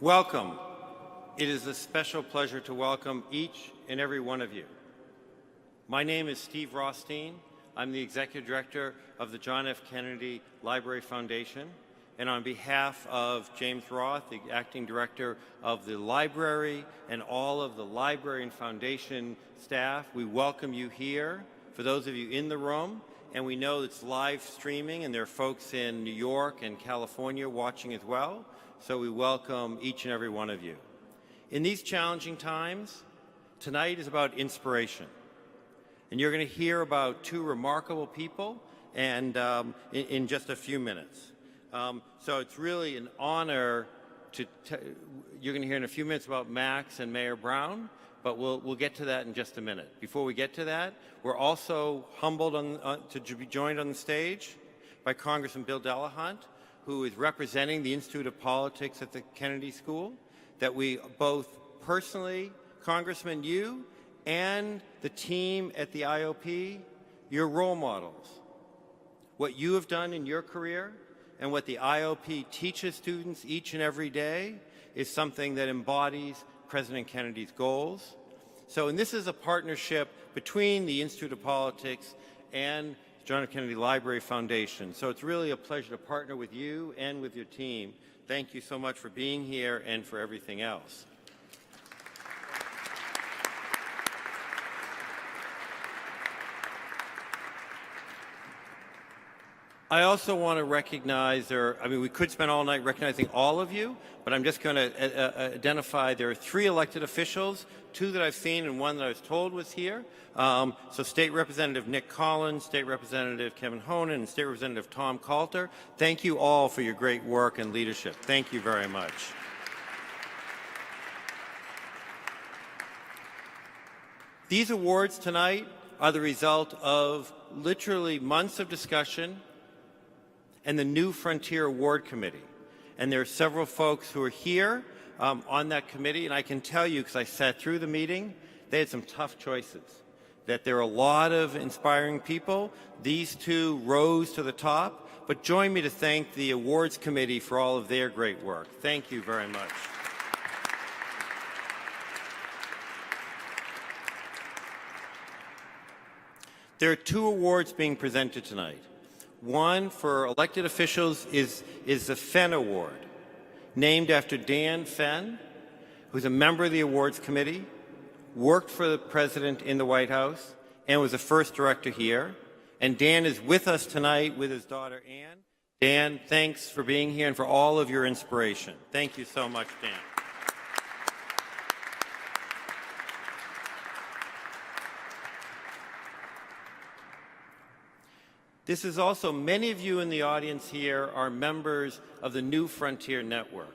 Welcome. It is a special pleasure to welcome each and every one of you. My name is Steve Rothstein. I'm the Executive Director of the John F. Kennedy Library Foundation. And on behalf of James Roth, the Acting Director of the Library, and all of the Library and Foundation staff, we welcome you here. For those of you in the room, and we know it's live streaming, and there are folks in New York and California watching as well. So we welcome each and every one of you. In these challenging times, tonight is about inspiration. And you're going to hear about two remarkable people and in just a few minutes. So it's really an honor you're going to hear in a few minutes about Max and Mayor Brown, but we'll get to that in just a minute. Before we get to that, we're also humbled to be joined on the stage by Congressman Bill Delahunt, who is representing the Institute of Politics at the Kennedy School, that we both personally, Congressman, you and the team at the IOP, you're role models. What you have done in your career and what the IOP teaches students each and every day is something that embodies President Kennedy's goals. And this is a partnership between the Institute of Politics and John F. Kennedy Library Foundation. So it's really a pleasure to partner with you and with your team. Thank you so much for being here and for everything else. I also want to recognize, we could spend all night recognizing all of you, but I'm just going to identify there are 3 elected officials, 2 that I've seen and 1 that I was told was here. So State Representative Nick Collins, State Representative Kevin Honan, and State Representative Tom Coulter. Thank you all for your great work and leadership. Thank you very much. These awards tonight are the result of literally months of discussion and the New Frontier Award Committee. And there are several folks who are here on that committee, and I can tell you, because I sat through the meeting, they had some tough choices. That there are a lot of inspiring people. These 2 rose to the top, but join me to thank the awards committee for all of their great work. Thank you very much. There are 2 awards being presented tonight. One for elected officials is the Fenn Award, named after Dan Fenn, who's a member of the awards committee, worked for the president in the White House, and was the first director here. And Dan is with us tonight with his daughter, Ann. Dan, thanks for being here and for all of your inspiration. Thank you so much, Dan. This is also, many of you in the audience here are members of the New Frontier Network.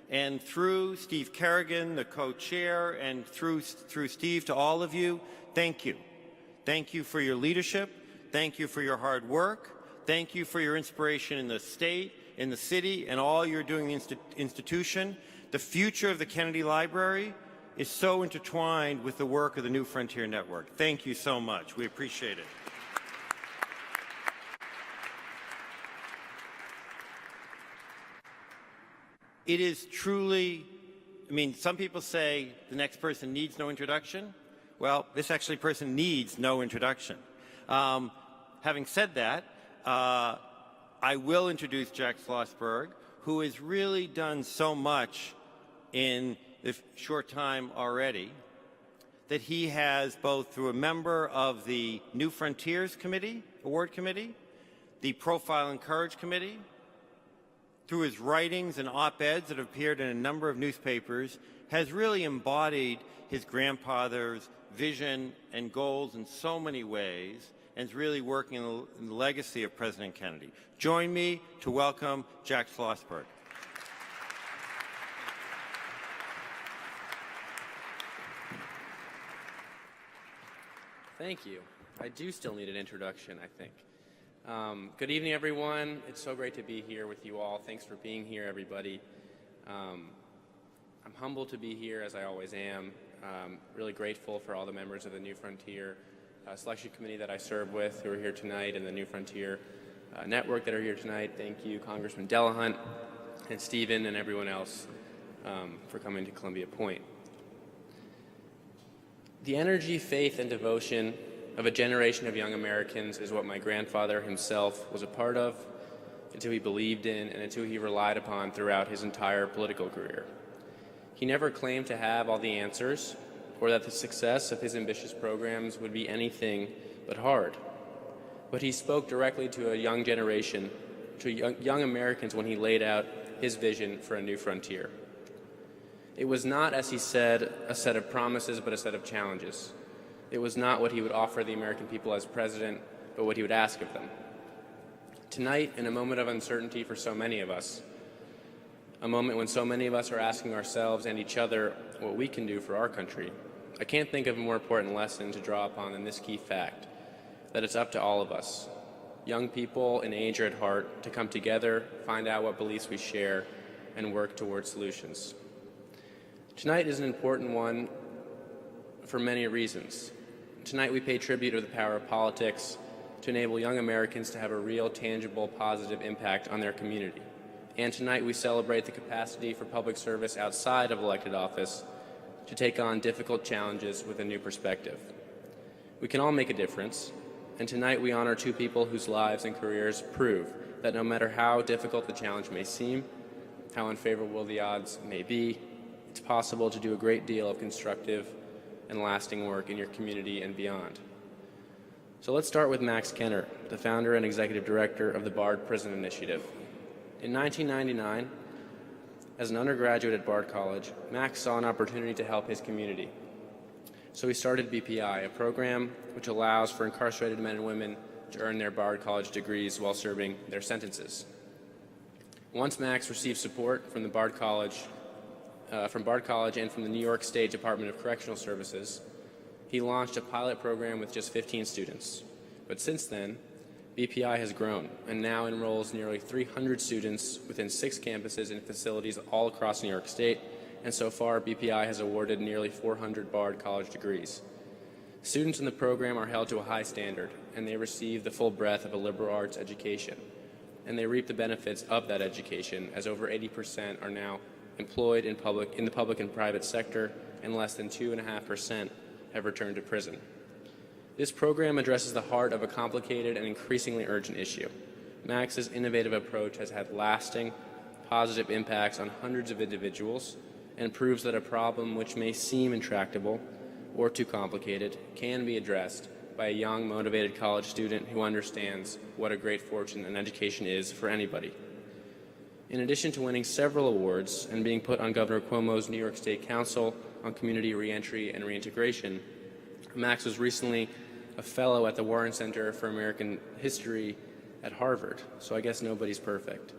And through Steve Kerrigan, the co-chair, and through Steve to all of you, thank you. Thank you for your leadership. Thank you for your hard work. Thank you for your inspiration in the state, in the city, and all you're doing in the institution. The future of the Kennedy Library is so intertwined with the work of the New Frontier Network. Thank you so much. We appreciate it. It is truly, some people say the next person needs no introduction. Well, this actually person needs no introduction. Having said that, I will introduce Jack Schlossberg, who has really done so much in the short time already that he has, both through a member of the New Frontiers Committee, Award Committee, the Profile and Courage Committee, through his writings and op-eds that have appeared in a number of newspapers, has really embodied his grandfather's vision and goals in so many ways, and is really working in the legacy of President Kennedy. Join me to welcome Jack Schlossberg. Thank you. I do still need an introduction, I think. Good evening, everyone. It's so great to be here with you all. Thanks for being here, everybody. I'm humbled to be here, as I always am. Really grateful for all the members of the New Frontier Selection Committee that I serve with who are here tonight, and the New Frontier Network that are here tonight. Thank you, Congressman Delahunt and Stephen and everyone else for coming to Columbia Point. The energy, faith, and devotion of a generation of young Americans is what my grandfather himself was a part of, until he believed in, and until he relied upon throughout his entire political career. He never claimed to have all the answers, or that the success of his ambitious programs would be anything but hard. But he spoke directly to a young generation, to young Americans, when he laid out his vision for a new frontier. It was not, as he said, a set of promises, but a set of challenges. It was not what he would offer the American people as president, but what he would ask of them. Tonight, in a moment of uncertainty for so many of us, a moment when so many of us are asking ourselves and each other what we can do for our country, I can't think of a more important lesson to draw upon than this key fact, that it's up to all of us, young people in age or at heart, to come together, find out what beliefs we share, and work towards solutions. Tonight is an important one for many reasons. Tonight we pay tribute to the power of politics to enable young Americans to have a real, tangible, positive impact on their community. And tonight we celebrate the capacity for public service outside of elected office to take on difficult challenges with a new perspective. We can all make a difference, and tonight we honor two people whose lives and careers prove that no matter how difficult the challenge may seem, how unfavorable the odds may be, it's possible to do a great deal of constructive and lasting work in your community and beyond. So let's start with Max Kenner, the founder and executive director of the Bard Prison Initiative. In 1999, as an undergraduate at Bard College, Max saw an opportunity to help his community. So he started BPI, a program which allows for incarcerated men and women to earn their Bard College degrees while serving their sentences. Once Max received support from the Bard College and from the New York State Department of Correctional Services, he launched a pilot program with just 15 students. But since then, BPI has grown and now enrolls nearly 300 students within 6 campuses and facilities all across New York State, and so far BPI has awarded nearly 400 Bard College degrees. Students in the program are held to a high standard, and they receive the full breadth of a liberal arts education, and they reap the benefits of that education, as over 80% are now employed in the public and private sector, and less than 2.5% have returned to prison. This program addresses the heart of a complicated and increasingly urgent issue. Max's innovative approach has had lasting, positive impacts on hundreds of individuals and proves that a problem which may seem intractable or too complicated can be addressed by a young, motivated college student who understands what a great fortune an education is for anybody. In addition to winning several awards and being put on Governor Cuomo's New York State Council on Community Reentry and Reintegration, Max was recently a fellow at the Warren Center for American History at Harvard, so I guess nobody's perfect.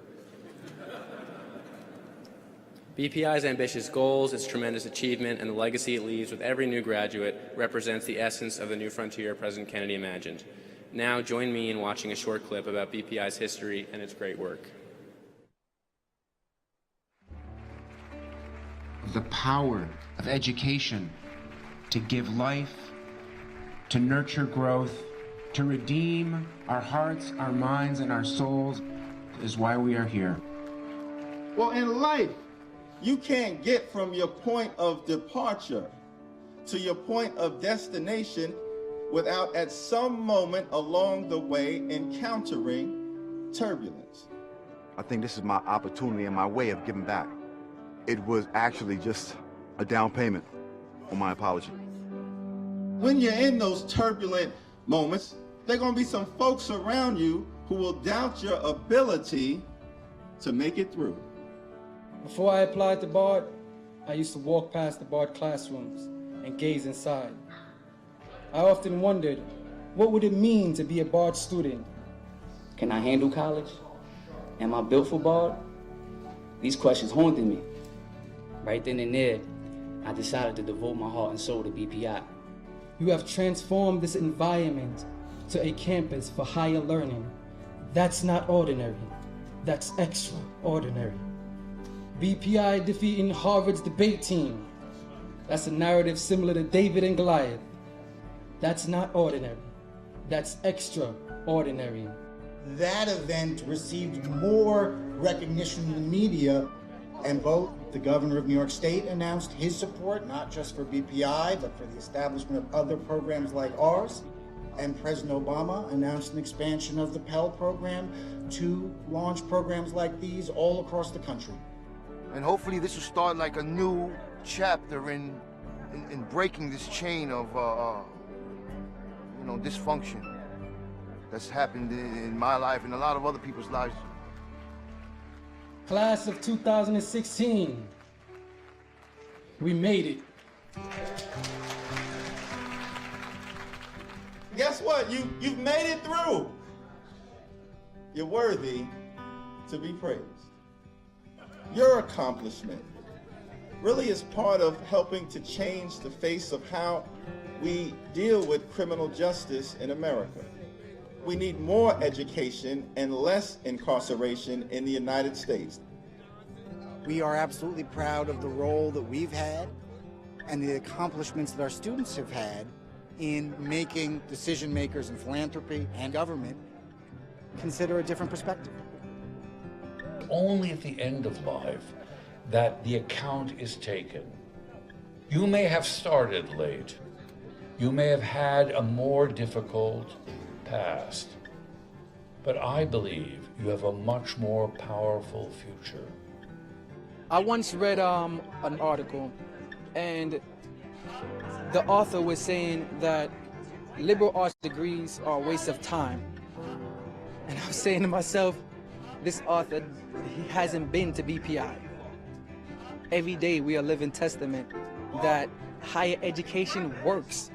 BPI's ambitious goals, its tremendous achievement, and the legacy it leaves with every new graduate represents the essence of the new frontier President Kennedy imagined. Now join me in watching a short clip about BPI's history and its great work. The power of education to give life, to nurture growth, to redeem our hearts, our minds, and our souls is why we are here. Well, in life, you can't get from your point of departure to your point of destination without at some moment along the way encountering turbulence. I think this is my opportunity and my way of giving back. It was actually just a down payment on my apology. When you're in those turbulent moments, there are going to be some folks around you who will doubt your ability to make it through. Before I applied to Bard, I used to walk past the Bard classrooms and gaze inside. I often wondered, what would it mean to be a Bard student? Can I handle college? Am I built for Bard? These questions haunted me. Right then and there, I decided to devote my heart and soul to BPI. You have transformed this environment to a campus for higher learning. That's not ordinary. That's extraordinary. BPI defeating Harvard's debate team. That's a narrative similar to David and Goliath. That's not ordinary. That's extraordinary. That event received more recognition in the media And both the governor of New York State announced his support, not just for BPI, but for the establishment of other programs like ours. And President Obama announced an expansion of the Pell program to launch programs like these all across the country. And hopefully this will start like a new chapter in breaking this chain of dysfunction that's happened in my life and a lot of other people's lives. Class of 2016, we made it. Guess what? You've made it through. You're worthy to be praised. Your accomplishment really is part of helping to change the face of how we deal with criminal justice in America. We need more education and less incarceration in the United States. We are absolutely proud of the role that we've had and the accomplishments that our students have had in making decision makers in philanthropy and government consider a different perspective. Only at the end of life that the account is taken. You may have started late. You may have had a more difficult past. But I believe you have a much more powerful future. I once read an article, and the author was saying that liberal arts degrees are a waste of time. And I was saying to myself, this author, he hasn't been to BPI. Every day we are living testament that higher education works.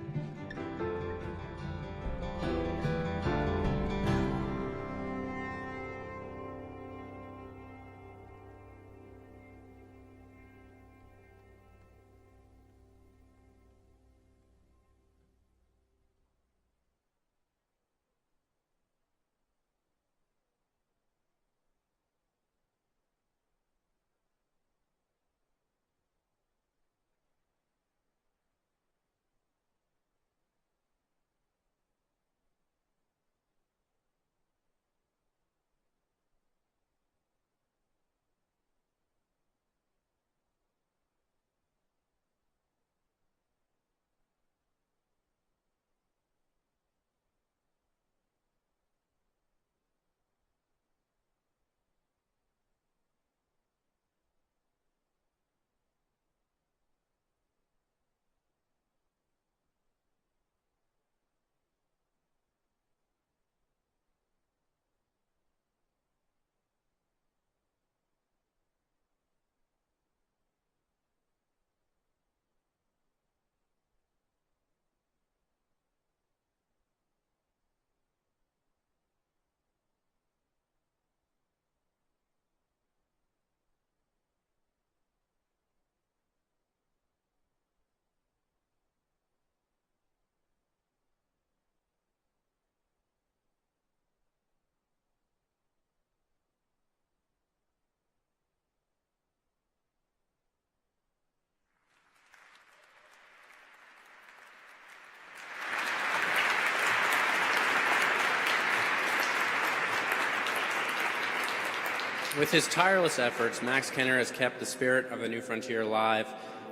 With his tireless efforts, Max Kenner has kept the spirit of the New Frontier alive.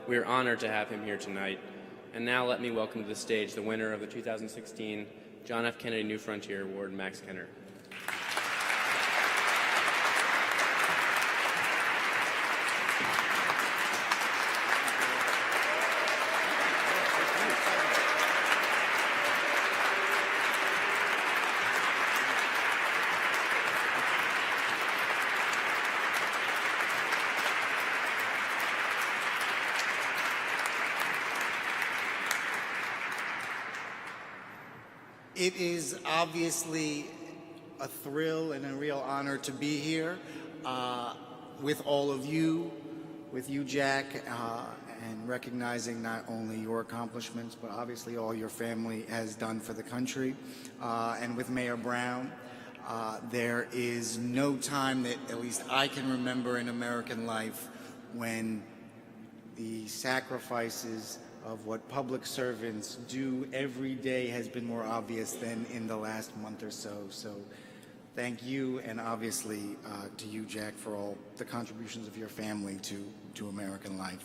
We are honored to have him here tonight. And now let me welcome to the stage the winner of the 2016 John F. Kennedy New Frontier Award, Max Kenner. It is obviously a thrill and a real honor to be here with all of you, with you, Jack, and recognizing not only your accomplishments, but obviously all your family has done for the country, and with Mayor Brown. There is no time that at least I can remember in American life when the sacrifices of what public servants do every day has been more obvious than in the last month or so. So Thank you, and obviously to you, Jack, for all the contributions of your family to American life.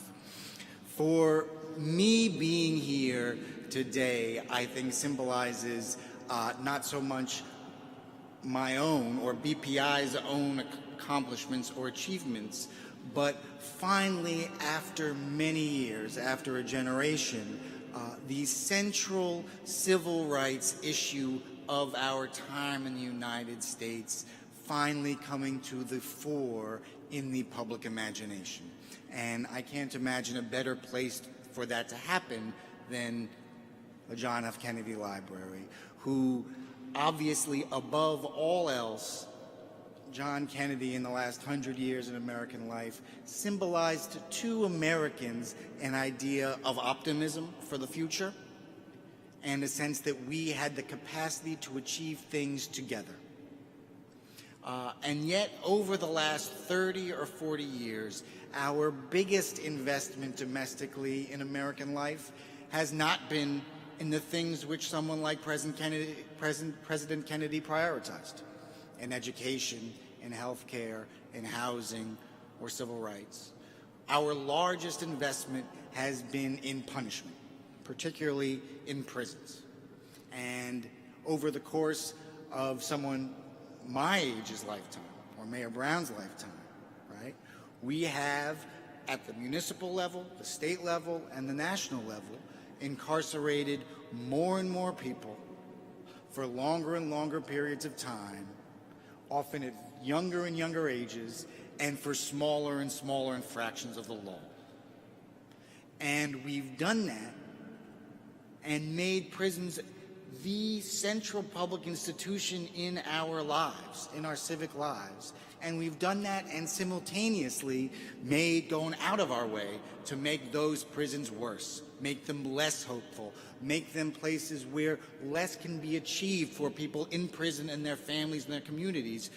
For me, being here today, I think symbolizes not so much my own or BPI's own accomplishments or achievements, but finally, after many years, after a generation, the central civil rights issue of our time in the United States finally coming to the fore in the public imagination. And I can't imagine a better place for that to happen than the John F. Kennedy Library, who obviously, above all else, John Kennedy in the last 100 years in American life symbolized to Americans an idea of optimism for the future and a sense that we had the capacity to achieve things together. And yet, over the last 30 or 40 years, our biggest investment domestically in American life has not been in the things which someone like President Kennedy prioritized: in education, in healthcare, in housing, or civil rights. Our largest investment has been in punishment, particularly in prisons. And over the course of someone my age's lifetime, or Mayor Brown's lifetime, right, we have, at the municipal level, the state level, and the national level, incarcerated more and more people for longer and longer periods of time, often at younger and younger ages, and for smaller and smaller infractions of the law. And we've done that and made prisons the central public institution in our lives, in our civic lives. And we've done that and simultaneously gone out of our way to make those prisons worse, make them less hopeful, make them places where less can be achieved for people in prison and their families and their communities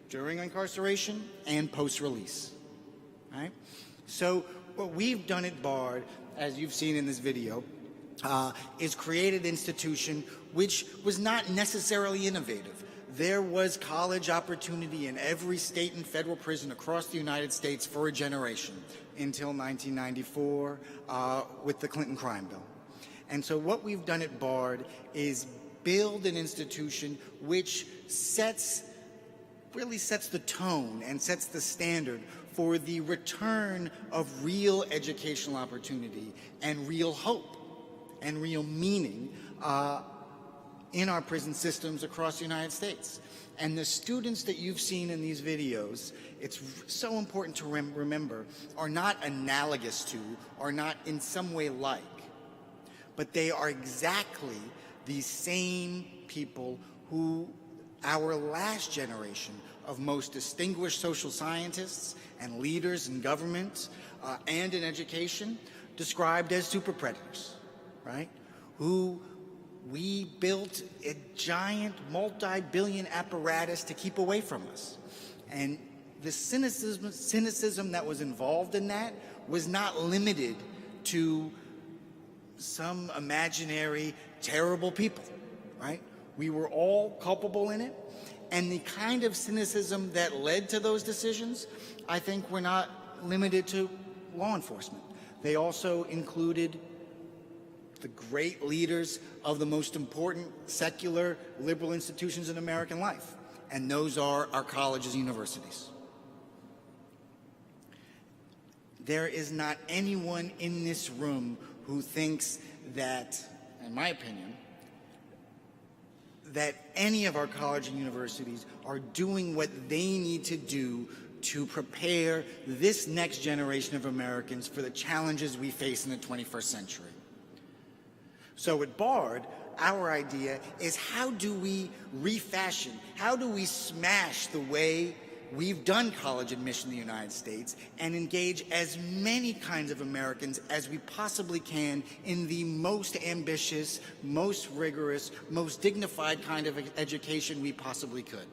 during incarceration and post-release, right? So what we've done at BARD, as you've seen in this video, is created an institution which was not necessarily innovative. There was college opportunity in every state and federal prison across the United States for a generation until 1994 with the Clinton crime bill. And so what we've done at BARD is build an institution which really sets the tone and sets the standard for the return of real educational opportunity and real hope and real meaning in our prison systems across the United States. And the students that you've seen in these videos, it's so important to remember, are not analogous to, are not in some way like, but they are exactly the same people who our last generation of most distinguished social scientists and leaders in government and in education described as super predators, right? Who we built a giant multi-billion apparatus to keep away from us. And the cynicism that was involved in that was not limited to some imaginary terrible people, right? We were all culpable in it. And the kind of cynicism that led to those decisions, I think, were not limited to law enforcement. They also included the great leaders of the most important secular liberal institutions in American life, and those are our colleges and universities. There is not anyone in this room who thinks that, in my opinion, that any of our colleges and universities are doing what they need to do to prepare this next generation of Americans for the challenges we face in the 21st century. So at BARD, our idea is, how do we refashion, how do we smash the way we've done college admission in the United States and engage as many kinds of Americans as we possibly can in the most ambitious, most rigorous, most dignified kind of education we possibly could.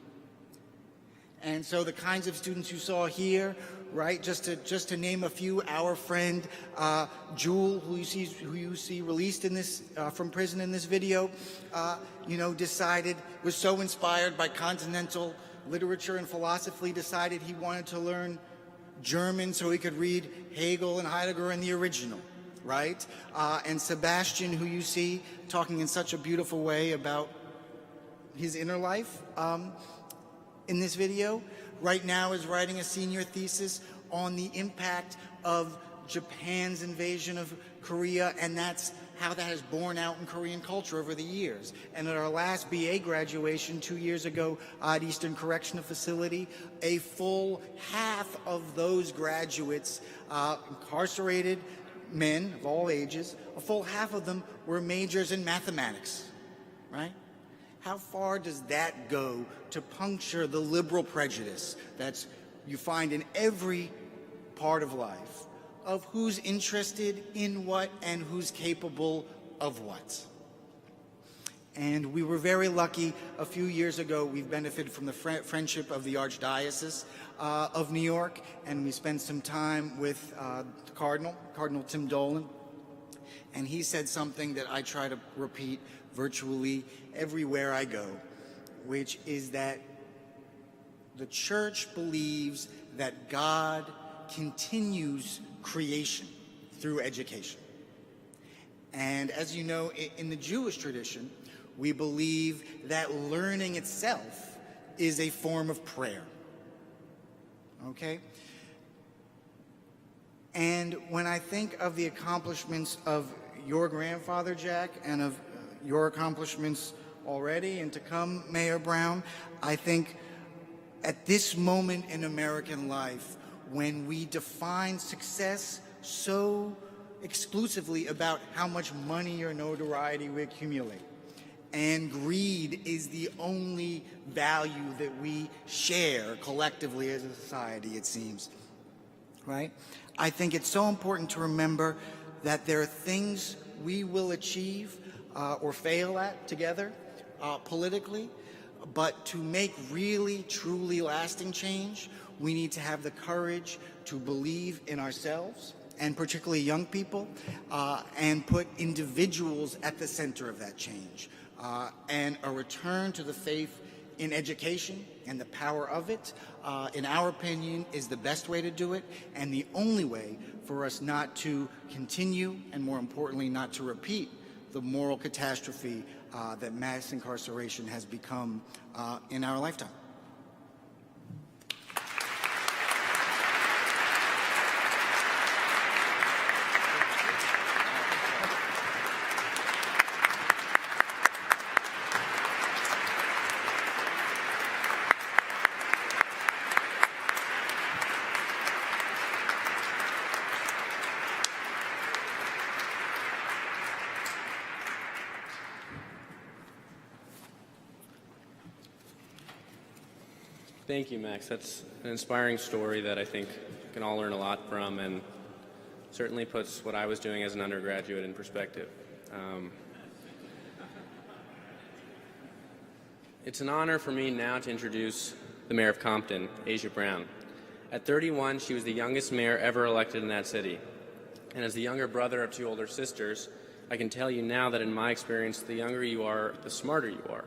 And so the kinds of students you saw here, right, just to name a few, our friend Jewel, who you see released in this from prison in this video, was so inspired by continental literature and philosophy, decided he wanted to learn German so he could read Hegel and Heidegger in the original, right? And Sebastian, who you see talking in such a beautiful way about his inner life in this video, right now is writing a senior thesis on the impact of Japan's invasion of Korea, and that's how that has borne out in Korean culture over the years. And at our last BA graduation 2 years ago at Eastern Correctional Facility, a full half of those graduates, incarcerated men of all ages, a full half of them were majors in mathematics, right? How far does that go to puncture the liberal prejudice that you find in every part of life of who's interested in what and who's capable of what? And we were very lucky a few years ago. We've benefited from the friendship of the Archdiocese of New York, and we spent some time with the Cardinal Tim Dolan, and he said something that I try to repeat virtually everywhere I go, which is that the Church believes that God continues creation through education. And as you know, in the Jewish tradition, we believe that learning itself is a form of prayer. Okay? And when I think of the accomplishments of your grandfather, Jack, and of your accomplishments already and to come, Mayor Brown, I think at this moment in American life, when we define success so exclusively about how much money or notoriety we accumulate, and greed is the only value that we share collectively as a society, it seems, right? I think it's so important to remember that there are things we will achieve or fail at together politically, but to make really, truly lasting change, we need to have the courage to believe in ourselves, and particularly young people, and put individuals at the center of that change. And a return to the faith in education and the power of it, in our opinion, is the best way to do it, and the only way for us not to continue, and more importantly, not to repeat the moral catastrophe that mass incarceration has become in our lifetime. Thank you, Max. That's an inspiring story that I think we can all learn a lot from, and certainly puts what I was doing as an undergraduate in perspective. It's an honor for me now to introduce the mayor of Compton, Asia Brown. At 31, she was the youngest mayor ever elected in that city. And as the younger brother of two older sisters, I can tell you now that in my experience, the younger you are, the smarter you are.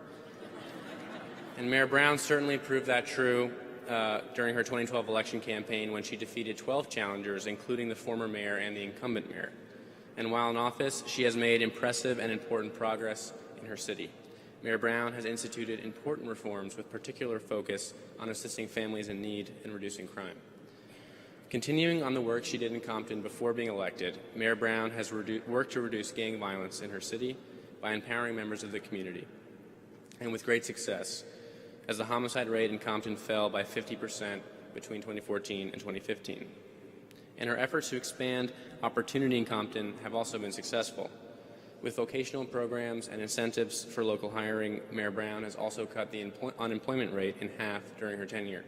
And Mayor Brown certainly proved that true during her 2012 election campaign when she defeated 12 challengers, including the former mayor and the incumbent mayor. And while in office, she has made impressive and important progress in her city. Mayor Brown has instituted important reforms with particular focus on assisting families in need and reducing crime. Continuing on the work she did in Compton before being elected, Mayor Brown has worked to reduce gang violence in her city by empowering members of the community, and with great success, as the homicide rate in Compton fell by 50% between 2014 and 2015. And her efforts to expand opportunity in Compton have also been successful. With vocational programs and incentives for local hiring, Mayor Brown has also cut the unemployment rate in half during her tenure.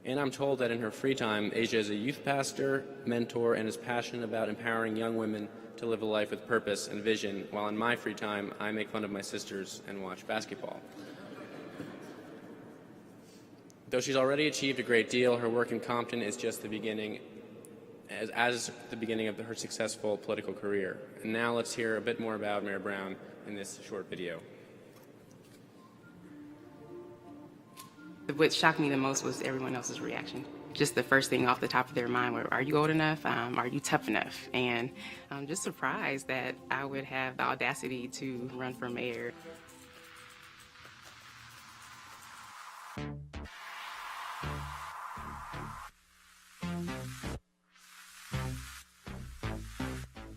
And I'm told that in her free time, Asia is a youth pastor, mentor, and is passionate about empowering young women to live a life with purpose and vision, while in my free time, I make fun of my sisters and watch basketball. Though she's already achieved a great deal, her work in Compton is just the beginning, as the beginning of her successful political career. And now let's hear a bit more about Mayor Brown in this short video. What shocked me the most was everyone else's reaction. Just the first thing off the top of their mind were, are you old enough? Are you tough enough? And I'm just surprised that I would have the audacity to run for mayor.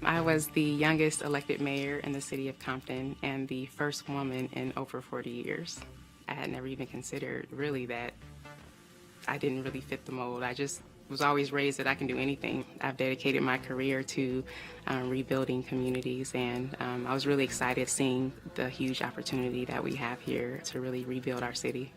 I was the youngest elected mayor in the city of Compton and the first woman in over 40 years. I had never even considered really that I didn't really fit the mold. I just was always raised that I can do anything. I've dedicated my career to rebuilding communities, and I was really excited seeing the huge opportunity that we have here to really rebuild our city.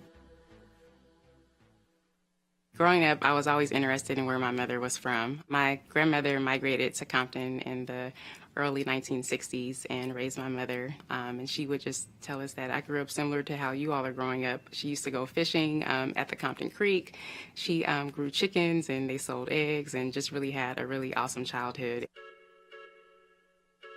Growing up, I was always interested in where my mother was from. My grandmother migrated to Compton in the early 1960s and raised my mother, and she would just tell us that I grew up similar to how you all are growing up. She used to go fishing at the Compton Creek. She grew chickens and they sold eggs and just really had a really awesome childhood.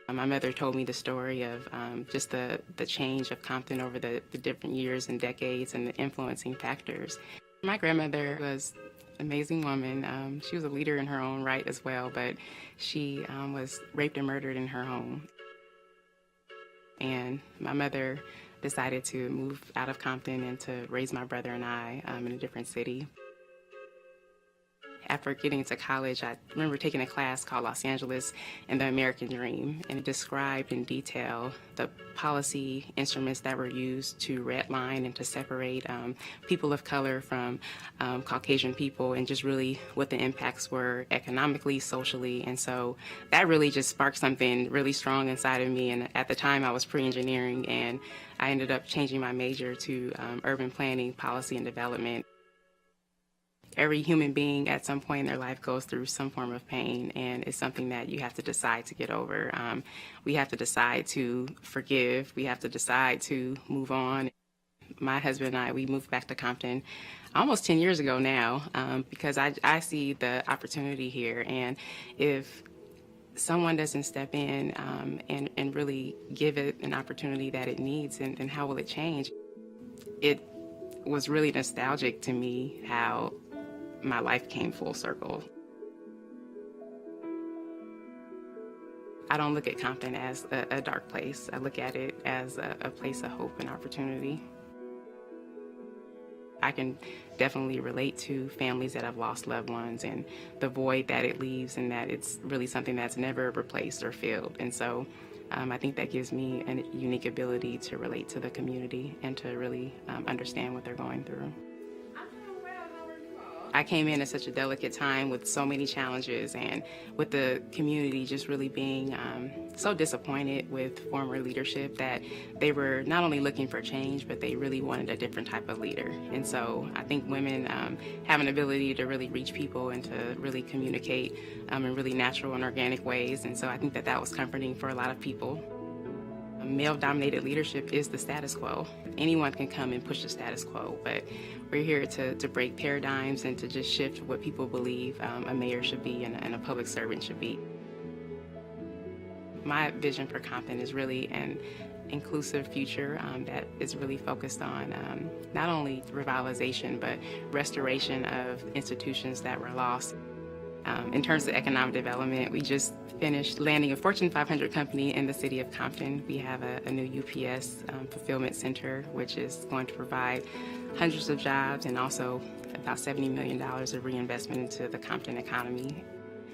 My mother told me the story of just the change of Compton over the different years and decades and the influencing factors. My grandmother was an amazing woman. She was a leader in her own right as well, but she was raped and murdered in her home. And my mother decided to move out of Compton and to raise my brother and I in a different city. After getting into college, I remember taking a class called Los Angeles and the American Dream, and it described in detail the policy instruments that were used to redline and to separate people of color from Caucasian people, and just really what the impacts were economically, socially. And so that really just sparked something really strong inside of me. And at the time I was pre-engineering, and I ended up changing my major to urban planning, policy, and development. Every human being at some point in their life goes through some form of pain, and it's something that you have to decide to get over. We have to decide to forgive. We have to decide to move on. My husband and I, we moved back to Compton almost 10 years ago now because I see the opportunity here. And if someone doesn't step in and really give it an opportunity that it needs, and how will it change? It was really nostalgic to me how my life came full circle. I don't look at Compton as a dark place. I look at it as a place of hope and opportunity. I can definitely relate to families that have lost loved ones and the void that it leaves, and that it's really something that's never replaced or filled. And so I think that gives me a unique ability to relate to the community and to really understand what they're going through. I came in at such a delicate time with so many challenges, and with the community just really being so disappointed with former leadership that they were not only looking for change, but they really wanted a different type of leader. And so I think women have an ability to really reach people and to really communicate in really natural and organic ways. And so I think that that was comforting for a lot of people. Male-dominated leadership is the status quo. Anyone can come and push the status quo, but we're here to break paradigms and to just shift what people believe a mayor should be and a public servant should be. My vision for Compton is really an inclusive future that is really focused on not only revitalization, but restoration of institutions that were lost. In terms of economic development, we just finished landing a Fortune 500 company in the city of Compton. We have a new UPS fulfillment center, which is going to provide hundreds of jobs and also about $70 million of reinvestment into the Compton economy.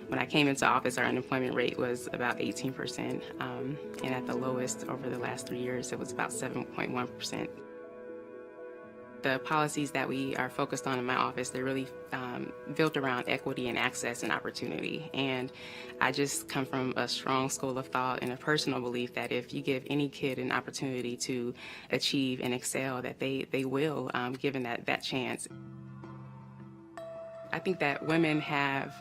When I came into office, our unemployment rate was about 18%, and at the lowest over the last 3 years, it was about 7.1%. The policies that we are focused on in my office, they're really built around equity and access and opportunity. And I just come from a strong school of thought and a personal belief that if you give any kid an opportunity to achieve and excel, that they will, given that chance. I think that women have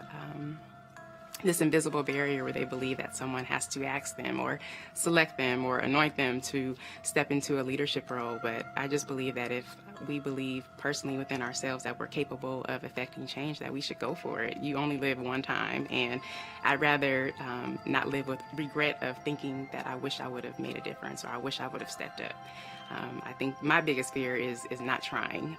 this invisible barrier where they believe that someone has to ask them or select them or anoint them to step into a leadership role. But I just believe that if we believe personally within ourselves that we're capable of affecting change, that we should go for it. You only live one time, and I'd rather not live with regret of thinking that I wish I would have made a difference or I wish I would have stepped up. I think my biggest fear is not trying.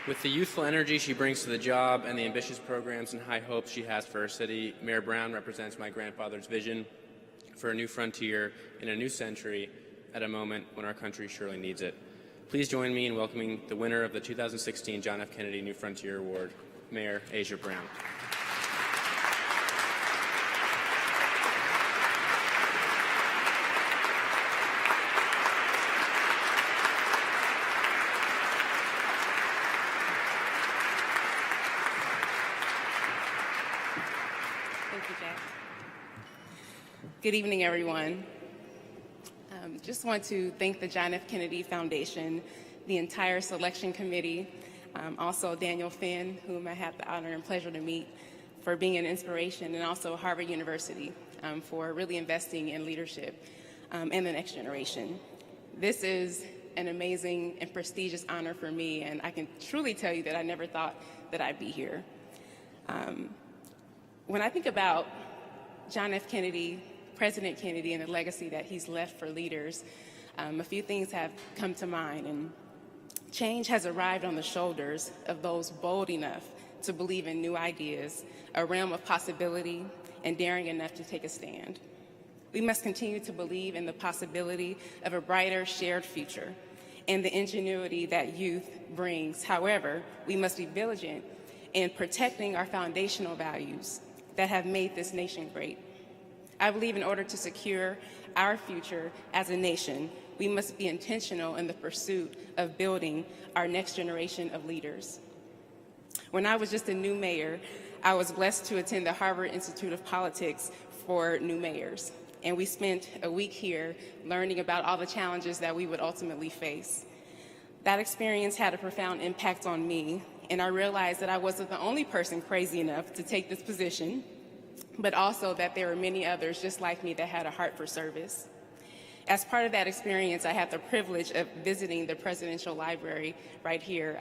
With the youthful energy she brings to the job and the ambitious programs and high hopes she has for her city, Mayor Brown represents my grandfather's vision for a new frontier in a new century at a moment when our country surely needs it. Please join me in welcoming the winner of the 2016 John F. Kennedy New Frontier Award, Mayor Asia Brown. Good evening, everyone. Just want to thank the John F. Kennedy Foundation, the entire selection committee, also Daniel Finn, whom I have the honor and pleasure to meet, for being an inspiration, and also Harvard University for really investing in leadership and the next generation. This is an amazing and prestigious honor for me, and I can truly tell you that I never thought that I'd be here. When I think about John F. Kennedy, President Kennedy, and the legacy that he's left for leaders, a few things have come to mind. And change has arrived on the shoulders of those bold enough to believe in new ideas, a realm of possibility, and daring enough to take a stand. We must continue to believe in the possibility of a brighter shared future and the ingenuity that youth brings. However, we must be vigilant in protecting our foundational values that have made this nation great. I believe in order to secure our future as a nation, we must be intentional in the pursuit of building our next generation of leaders. When I was just a new mayor, I was blessed to attend the Harvard Institute of Politics for new mayors. And we spent a week here learning about all the challenges that we would ultimately face. That experience had a profound impact on me, and I realized that I wasn't the only person crazy enough to take this position, but also that there were many others just like me that had a heart for service. As part of that experience, I had the privilege of visiting the Presidential Library right here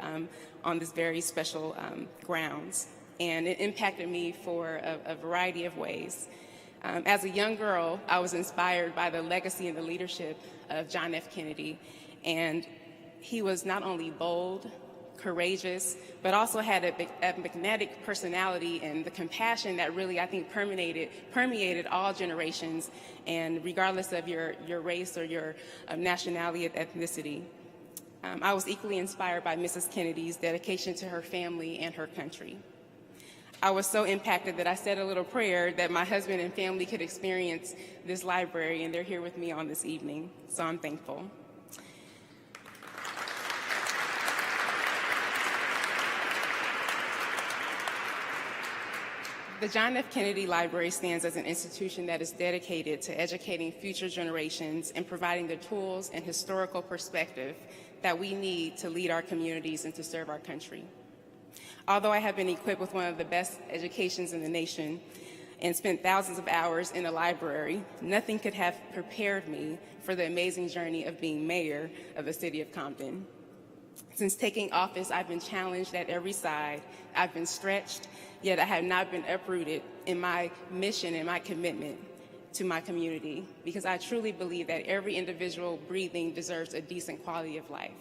on this very special grounds, and it impacted me for a variety of ways. As a young girl, I was inspired by the legacy and the leadership of John F. Kennedy, and he was not only bold, courageous, but also had a magnetic personality and the compassion that really, I think, permeated all generations, and regardless of your race or your nationality or ethnicity. I was equally inspired by Mrs. Kennedy's dedication to her family and her country. I was so impacted that I said a little prayer that my husband and family could experience this library, and they're here with me on this evening, so I'm thankful. The John F. Kennedy Library stands as an institution that is dedicated to educating future generations and providing the tools and historical perspective that we need to lead our communities and to serve our country. Although I have been equipped with one of the best educations in the nation and spent thousands of hours in a library, nothing could have prepared me for the amazing journey of being mayor of the city of Compton. Since taking office, I've been challenged at every side. I've been stretched, yet I have not been uprooted in my mission and my commitment to my community, because I truly believe that every individual breathing deserves a decent quality of life.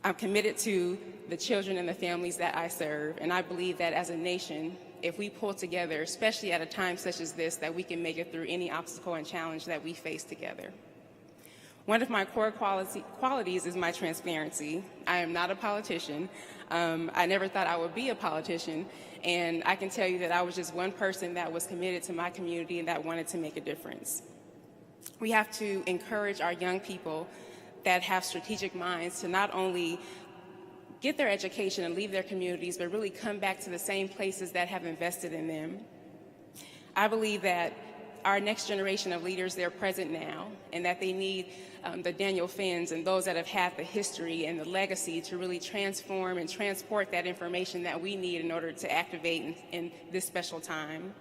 I'm committed to the children and the families that I serve, and I believe that as a nation, if we pull together, especially at a time such as this, that we can make it through any obstacle and challenge that we face together. One of my core qualities is my transparency. I am not a politician. I never thought I would be a politician, and I can tell you that I was just one person that was committed to my community and that wanted to make a difference. We have to encourage our young people that have strategic minds to not only get their education and leave their communities, but really come back to the same places that have invested in them. I believe that our next generation of leaders, they're present now, and that they need the Daniel Finns and those that have had the history and the legacy to really transform and transport that information that we need in order to activate in this special time.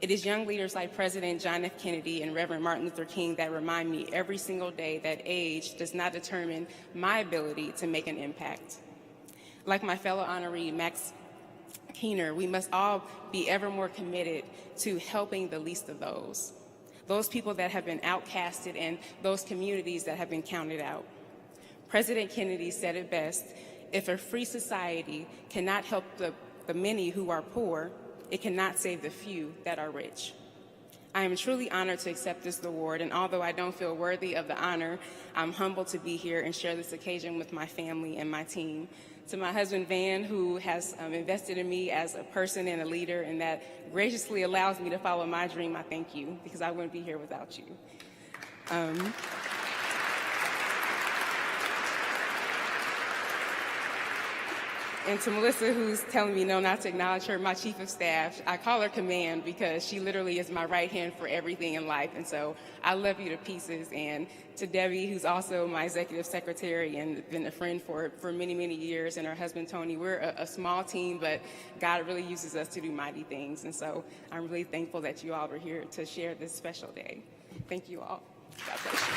It is young leaders like President John F. Kennedy and Reverend Martin Luther King that remind me every single day that age does not determine my ability to make an impact. Like my fellow honoree, Max Keener, we must all be ever more committed to helping the least of those people that have been outcasted and those communities that have been counted out. President Kennedy said it best, if a free society cannot help the many who are poor, it cannot save the few that are rich. I am truly honored to accept this award, and although I don't feel worthy of the honor, I'm humbled to be here and share this occasion with my family and my team. To my husband, Van, who has invested in me as a person and a leader, and that graciously allows me to follow my dream, I thank you, because I wouldn't be here without you. And to Melissa, who's telling me no, not to acknowledge her, my chief of staff, I call her Command because she literally is my right hand for everything in life. And so I love you to pieces. And to Debbie, who's also my executive secretary and been a friend for many, many years, and her husband, Tony, we're a small team, but God really uses us to do mighty things. And so I'm really thankful that you all were here to share this special day. Thank you all. God bless you.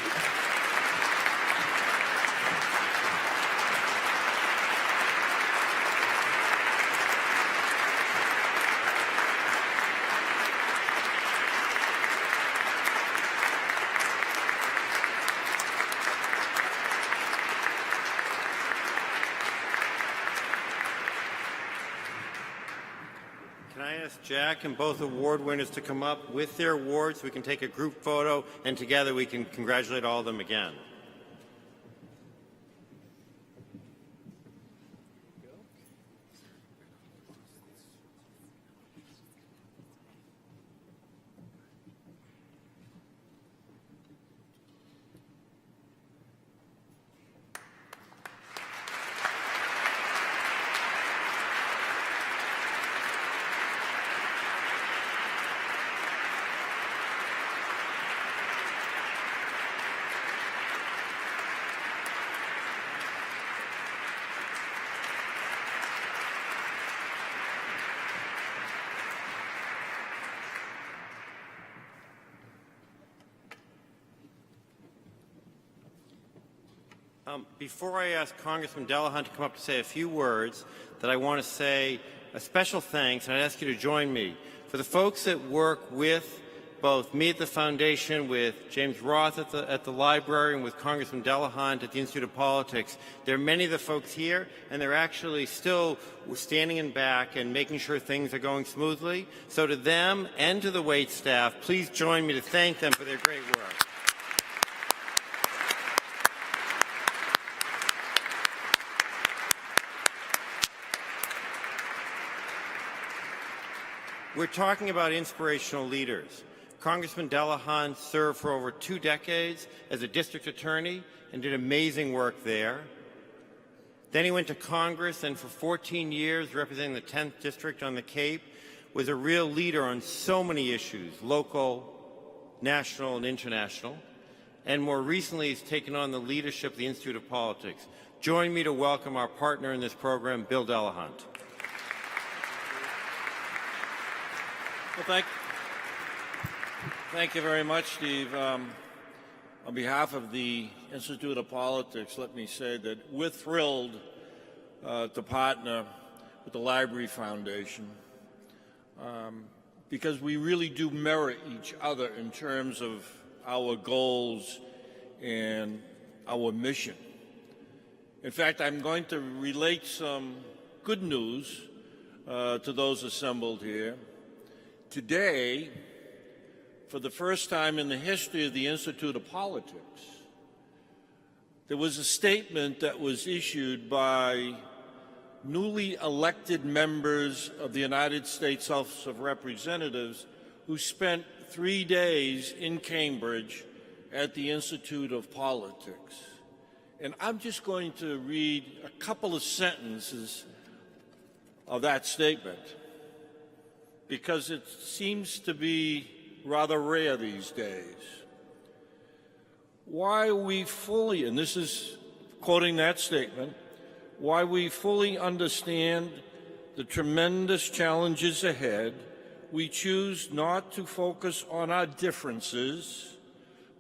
Can I ask Jack and both award winners to come up with their awards so we can take a group photo and together we can congratulate all of them again? Before I ask Congressman Delahunt to come up to say a few words, that I want to say a special thanks, and I'd ask you to join me, for the folks that work with both me at the Foundation, with James Roth at the library, and with Congressman Delahunt at the Institute of Politics. There are many of the folks here, and they're actually still standing in back and making sure things are going smoothly. So to them and to the wait staff, please join me to thank them for their great work. We're talking about inspirational leaders. Congressman Delahunt served for over 2 decades as a district attorney and did amazing work there. Then he went to Congress and for 14 years, representing the 10th District on the Cape, was a real leader on so many issues, local, national, and international. And more recently, he's taken on the leadership of the Institute of Politics. Join me to welcome our partner in this program, Bill Delahunt. Well, thank you very much, Steve. On behalf of the Institute of Politics, let me say that we're thrilled to partner with the Library Foundation because we really do mirror each other in terms of our goals and our mission. In fact, I'm going to relate some good news to those assembled here. Today, for the first time in the history of the Institute of Politics, there was a statement that was issued by newly elected members of the United States House of Representatives who spent 3 days in Cambridge at the Institute of Politics. And I'm just going to read a couple of sentences of that statement, because it seems to be rather rare these days. Why we fully, and this is quoting that statement, why we fully understand the tremendous challenges ahead, we choose not to focus on our differences,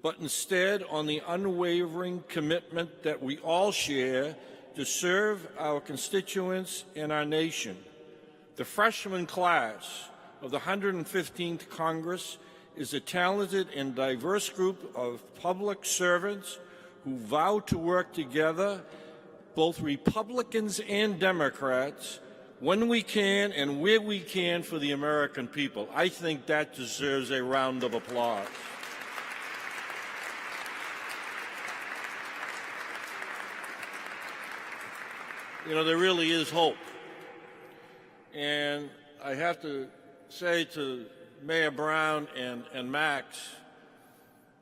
but instead on the unwavering commitment that we all share to serve our constituents and our nation. The freshman class of the 115th Congress is a talented and diverse group of public servants who vow to work together both Republicans and Democrats, when we can and where we can for the American people. I think that deserves a round of applause. You know, there really is hope. And I have to say to Mayor Brown and Max,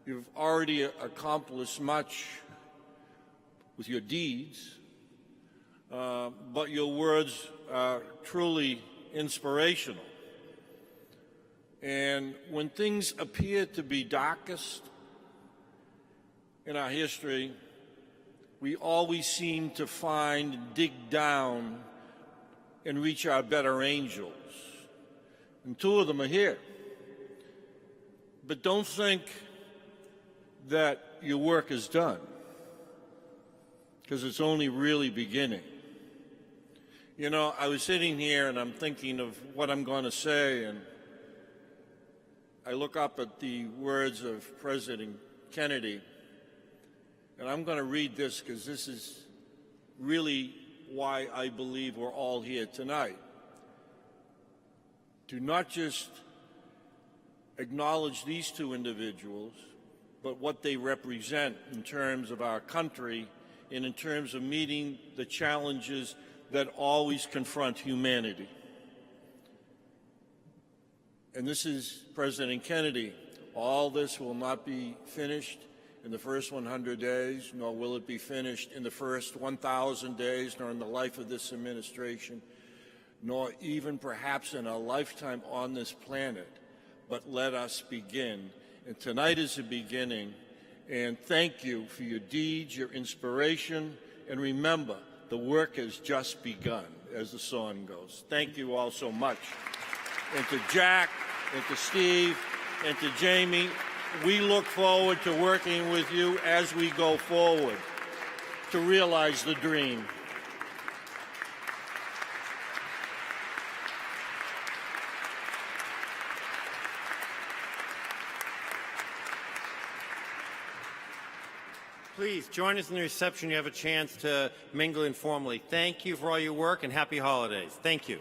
you've already accomplished much with your deeds, but your words are truly inspirational. And when things appear to be darkest in our history, we always seem to find, dig down, and reach our better angels. And two of them are here. But don't think that your work is done, because it's only really beginning. You know, I was sitting here and I'm thinking of what I'm going to say, and I look up at the words of President Kennedy, and I'm going to read this because this is really why I believe we're all here tonight. To not just acknowledge these two individuals, but what they represent in terms of our country and in terms of meeting the challenges that always confront humanity. And this is President Kennedy. All this will not be finished in the first 100 days, nor will it be finished in the first 1,000 days, nor in the life of this administration, nor even perhaps in a lifetime on this planet. But let us begin. And tonight is the beginning. And thank you for your deeds, your inspiration. And remember, the work has just begun, as the song goes. Thank you all so much. And to Jack, and to Steve, and to Jamie, we look forward to working with you as we go forward to realize the dream. Please join us in the reception. You have a chance to mingle informally. Thank you for all your work and happy holidays. Thank you.